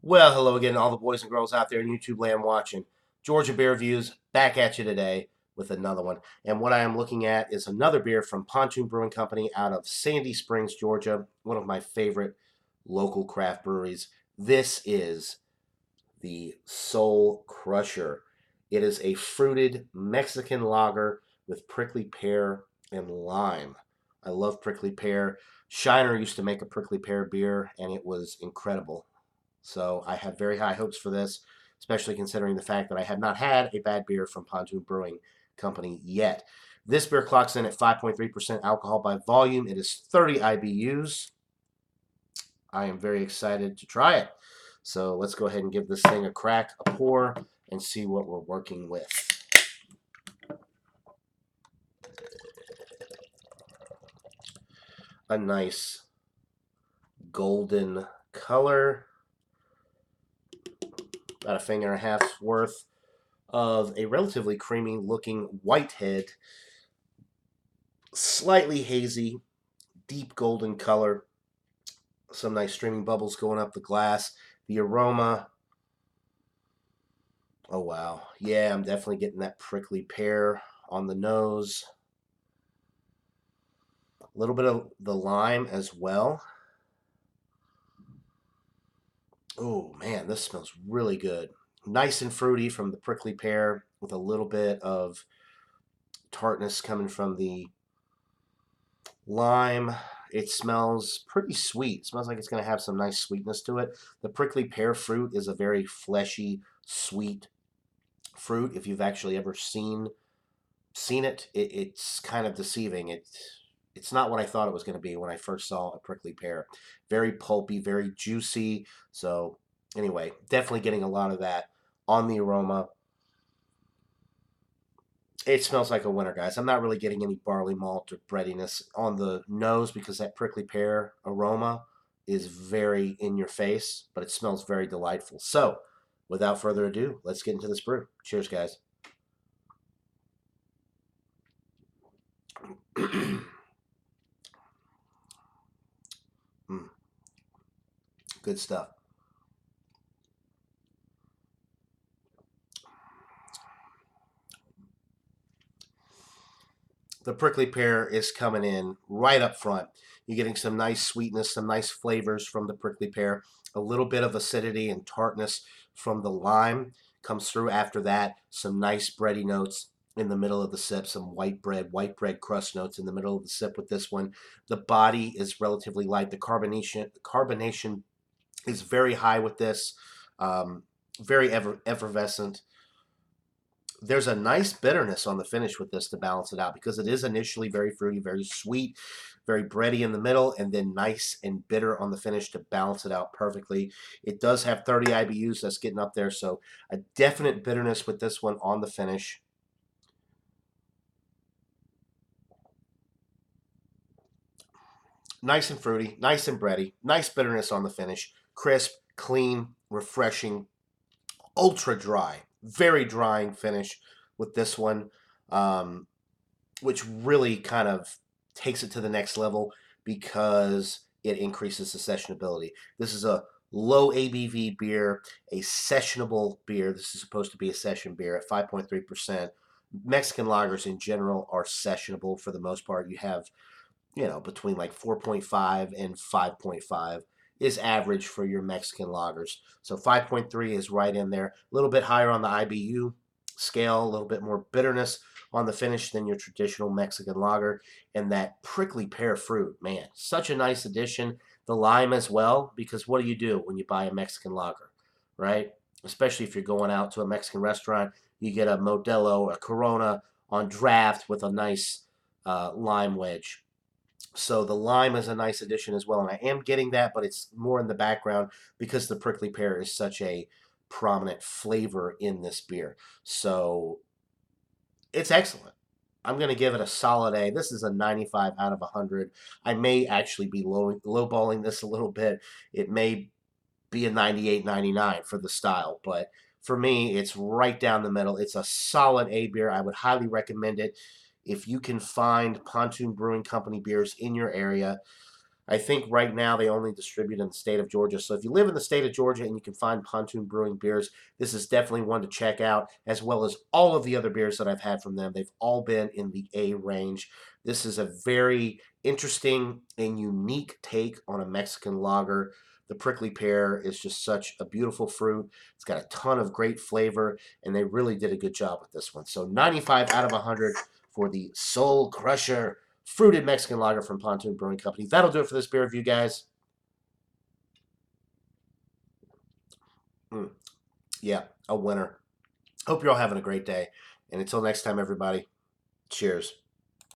Well, hello again, all the boys and girls out there in YouTube land watching. Georgia Beer Reviews back at you today with another one. And what I am looking at is another beer from Pontoon Brewing Company out of Sandy Springs, Georgia, one of my favorite local craft breweries. This is the Soul Crusher. It is a fruited Mexican lager with prickly pear and lime. I love prickly pear. Shiner used to make a prickly pear beer, and it was incredible. So I have very high hopes for this, especially considering the fact that I have not had a bad beer from Pontoon Brewing Company yet. This beer clocks in at 5.3% alcohol by volume. It is 30 IBUs. I am very excited to try it. So let's go ahead and give this thing a crack, a pour, and see what we're working with. A nice golden color, about a finger and a half's worth of a relatively creamy looking whitehead, slightly hazy, deep golden color, some nice streaming bubbles going up the glass. The aroma, oh wow, yeah, I'm definitely getting that prickly pear on the nose. A little bit of the lime as well. Oh man, this smells really good. Nice and fruity from the prickly pear with a little bit of tartness coming from the lime. It smells pretty sweet. It smells like it's going to have some nice sweetness to it. The prickly pear fruit is a very fleshy, sweet fruit. If you've actually ever seen it, it's kind of deceiving. It's not what I thought it was going to be when I first saw a prickly pear. Very pulpy, very juicy. So anyway, definitely getting a lot of that on the aroma. It smells like a winter, guys. I'm not really getting any barley malt or breadiness on the nose because that prickly pear aroma is very in your face, but it smells very delightful. So, without further ado, let's get into this brew. Cheers, guys. Good stuff. The prickly pear is coming in right up front. You're getting some nice sweetness, some nice flavors from the prickly pear. A little bit of acidity and tartness from the lime comes through after that. Some nice bready notes in the middle of the sip, some white bread crust notes in the middle of the sip with this one. The body is relatively light. The carbonation is very high with this. Very effervescent. There's a nice bitterness on the finish with this to balance it out because it is initially very fruity, very sweet, very bready in the middle, and then nice and bitter on the finish to balance it out perfectly. It does have 30 IBUs. That's getting up there, so a definite bitterness with this one on the finish. Nice and fruity, nice and bready, nice bitterness on the finish. Crisp, clean, refreshing, ultra dry, very drying finish with this one, which really kind of takes it to the next level because it increases the sessionability. This is a low ABV beer, a sessionable beer. This is supposed to be a session beer at 5.3%. Mexican lagers in general are sessionable for the most part. You have, between like 4.5 and 5.5 is average for your Mexican lagers. So 5.3 is right in there. A little bit higher on the IBU scale, a little bit more bitterness on the finish than your traditional Mexican lager. And that prickly pear fruit, man, such a nice addition. The lime as well, because what do you do when you buy a Mexican lager, right? Especially if you're going out to a Mexican restaurant, you get a Modelo, a Corona on draft with a nice lime wedge. So the lime is a nice addition as well, and I am getting that, but it's more in the background because the prickly pear is such a prominent flavor in this beer. So it's excellent. I'm going to give it a solid A. This is a 95 out of 100. I may actually be lowballing this a little bit. It may be a 98, 99 for the style, but for me, it's right down the middle. It's a solid A beer. I would highly recommend it. If you can find Pontoon Brewing Company beers in your area, I think right now they only distribute in the state of Georgia. So if you live in the state of Georgia and you can find Pontoon Brewing beers, this is definitely one to check out, as well as all of the other beers that I've had from them. They've all been in the A range. This is a very interesting and unique take on a Mexican lager. The prickly pear is just such a beautiful fruit. It's got a ton of great flavor, and they really did a good job with this one. So 95 out of 100 for the Soul Crusher fruited Mexican lager from Pontoon Brewing Company. That'll do it for this beer review, guys. Yeah, a winner. Hope you're all having a great day. And until next time, everybody, cheers.